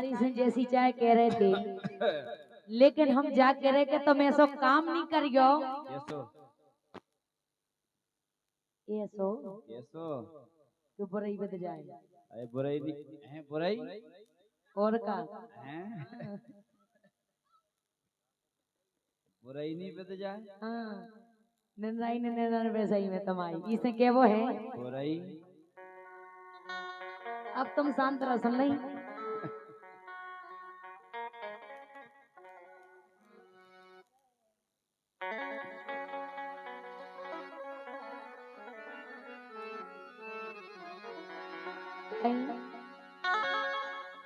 तारी से जैसी चाय कह रहे थे, लेकिन हम जा कह रहे के तुम ऐसा काम नहीं करियो। ऐसो तो बुराई बद जाए। अरे बुराई नहीं है, बुराई और का है, बुराई नहीं बद जाए। हाँ नंदाई ने नंदन वैसा ही में तमाई इसे के वो है बुराई। अब तुम शांत रहो, सुन नहीं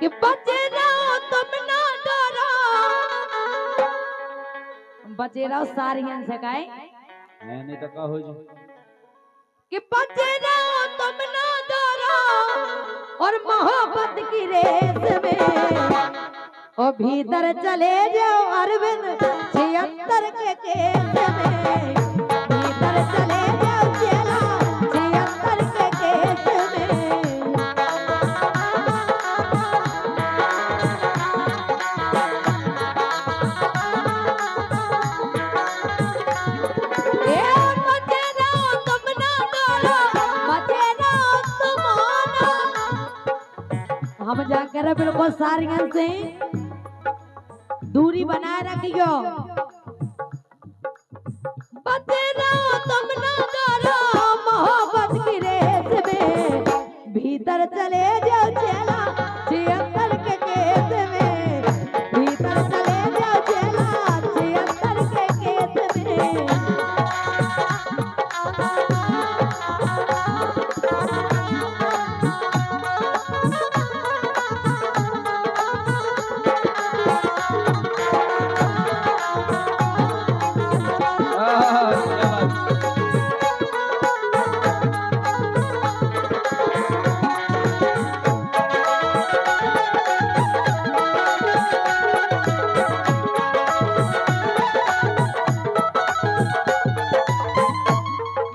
कि बचे रहो तुम ना डरो, बचे रहो सारी से काए नहीं तो कहो जो कि बचे रहो तुम ना डरो और मोहब्बत की रेस में ओ भीतर चले जाओ अरविंद 76 के केस में, भीतर चले जाओ चेला 76 के केस में। हम जाकर बिल्कुल सारियन से दूरी बनाए रखियो। बचे रहो तुम ना डरो मोहब्बत की रेस में, भीतर चले जाओ चेला 76 के केस में, भीतर चले जाओ चेला 76 के केस में।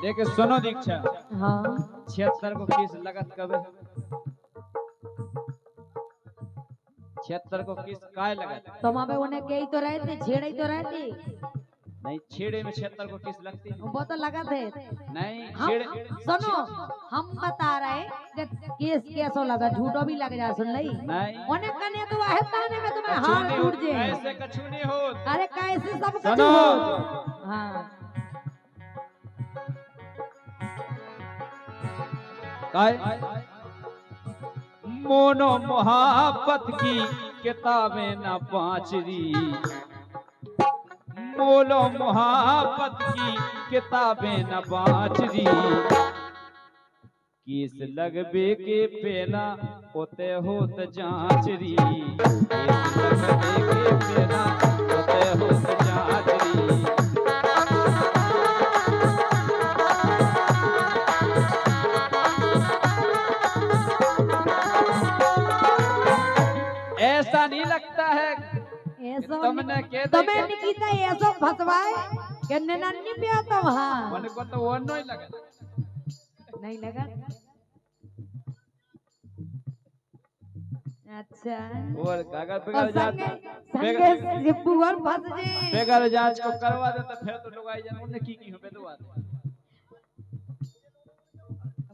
देखे सुनो दीक्षा। हाँ 76 को किस लगत कब 76 को किस काय लगत तो वहाँ पे उन्हें कई तो रहते छेड़े ही तो रहते नहीं, छेड़े में 76 को किस लगती वो तो लगा थे नहीं हम छेड़े। सुनो हम बता रहे कि केस कैसो लगा, झूठो भी लग जाए, सुन लई नहीं उन्हें कने तो है ताने में तुम्हें हाथ टूट जाए, ऐसे कछु नहीं हो। अरे कैसे सब कुछ सुनो। हो। हाँ काय मोनो मोहब्बत की किताबें न पाचरी, मोलो मोहब्बत की किताबें न पाचरी, किस लगबे के पेला होते होत जांचरी, किस लगबे के पेला होते होत जांचरी। ऐसा नहीं लगता है ऐसो तुमने कह तुम्हें निकिता ऐसो फसवाए कि नन्नी पे तो हाँ मन को तो वो नहीं लगा। नहीं लगा। अच्छा और कागज और बेगर जांच संगे जिप्पू और फंस जे बेगर जांच को करवा दे तो फिर तो लोग आई जाने उन्हें की हो बेदवा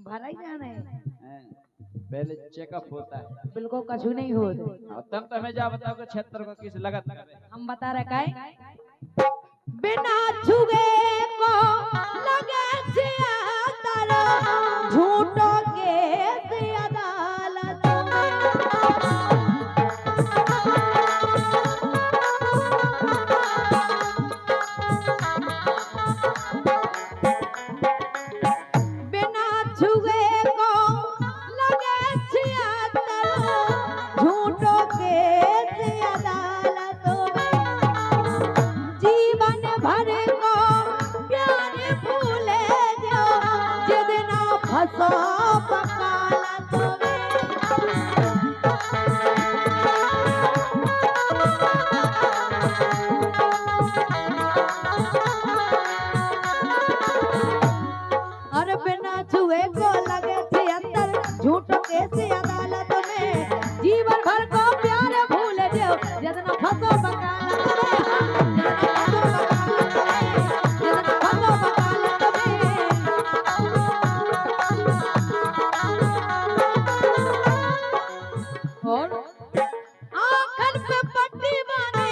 भरा ही जाना है, पहले चेकअप होता है। बिल्कुल कछु नहीं हो। तब तो हमें जा बताओ कि 76 को किस लगत हम बता रहे काय बिना छुए को लगे तारो झूठो के अदालत बिना छुए को लगे झूठो के अदालत जीवन भर को प्यार भूले जा जितना फसो बकालत में जितना फसो बकालत में और आंखन पे पट्टी बांधी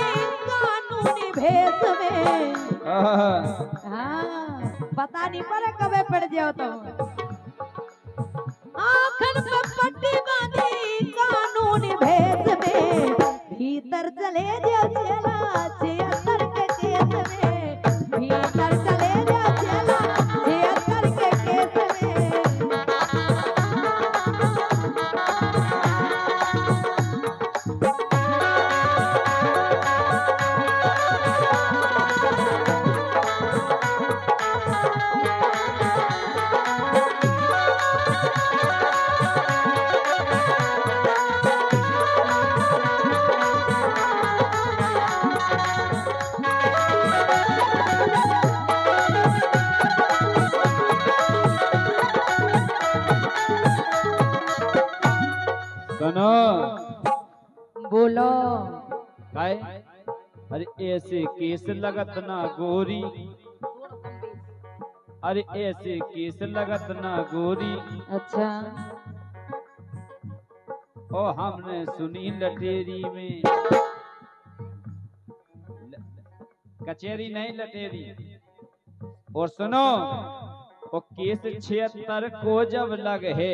कानूनी भेष में हाँ पता नहीं पड़े कबे पड़ जाओ तो आंखन पे पट्टी बांधी कानूनी भेष में भीतर चले जाओ चला 76 के केस में भीतर चले जाओ चला 76 के केस में सुनो बोलो काय अरे ऐसे केस लगत ना गोरी अरे ऐसे केस लगत ना गोरी अच्छा ओ हमने सुनी लटेरी में कचेरी नहीं लटेरी और सुनो वो केस 76 को जब लग है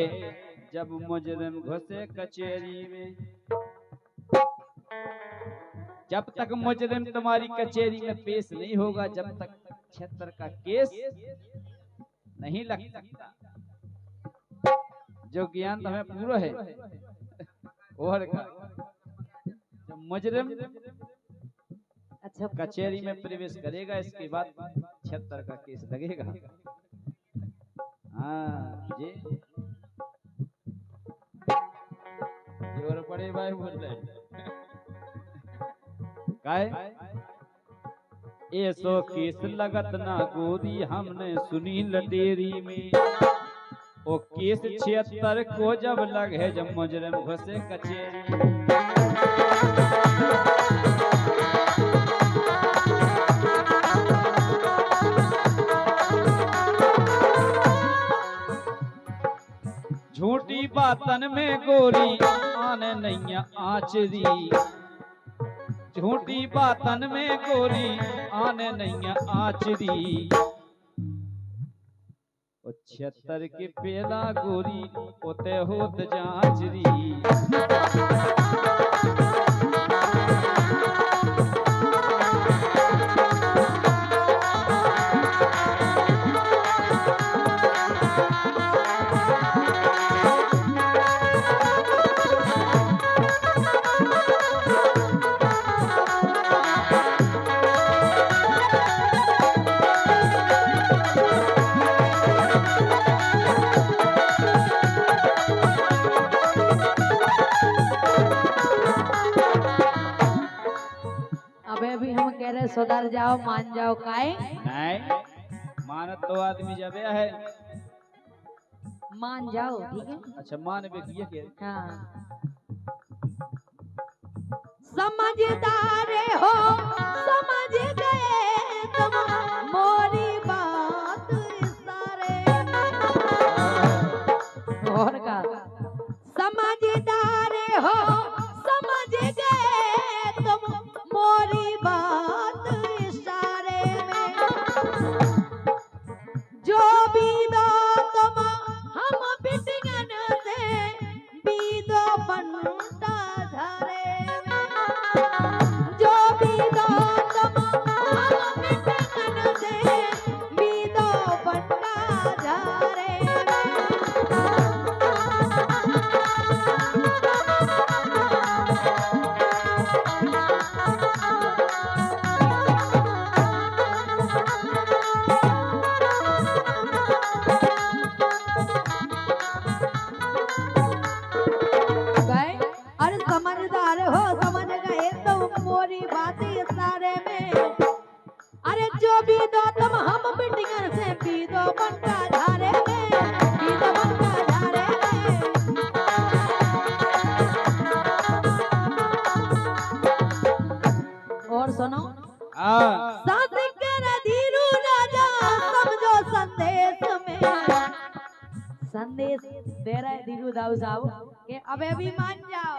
जब मुजरिम घुसे कचेरी में जब तक मुजरिम तुम्हारी कचेरी में पेश नहीं होगा जब तक 76 का केस नहीं लग सकता जो ज्ञान तुम्हें पूरा है और का जब मुजरिम अच्छा कचेरी में प्रवेश करेगा इसके बाद 76 का केस लगेगा हाँ जी और बड़े भाई बोल रहे काय ऐसो केस लगत ना गोरी हमने सुनी लटेरी में ओ केस 76 को जब लग है जब मुजरिम घुसे कचेरी झूठी बातन में गोरी आने नहीं आचरी झूठी बातन में गोरी आने नहीं आचरी 76 के पेला गोरी ओते होत जांचरी सुधर जाओ मान जाओ काहे नहीं मानत तो आदमी जब है मान जाओ ठीक है अच्छा मान भी किया के हाँ समझदार हो समझ गए तुम मोरी बात सारे और का समझदार हो समझ गए तुम मोरी बात इशारे में जो भी दो तुम हम बिटिंगन से भी दो बनता धरे में जो भी दो तुम हम बिटिंगन से भी दो बनता धरे समझदार हो समझ गए तो मोरी बातें सारे में अरे जो भी दो तुम हम बिटिंगर से भी दो बनता धारे में भी दो बनता धारे में सुनो हाँ शादी कर धीरू राजा समझो संदेश में संदेश दे रहे धीरू दाऊ साहब कि अबे भी मान जाओ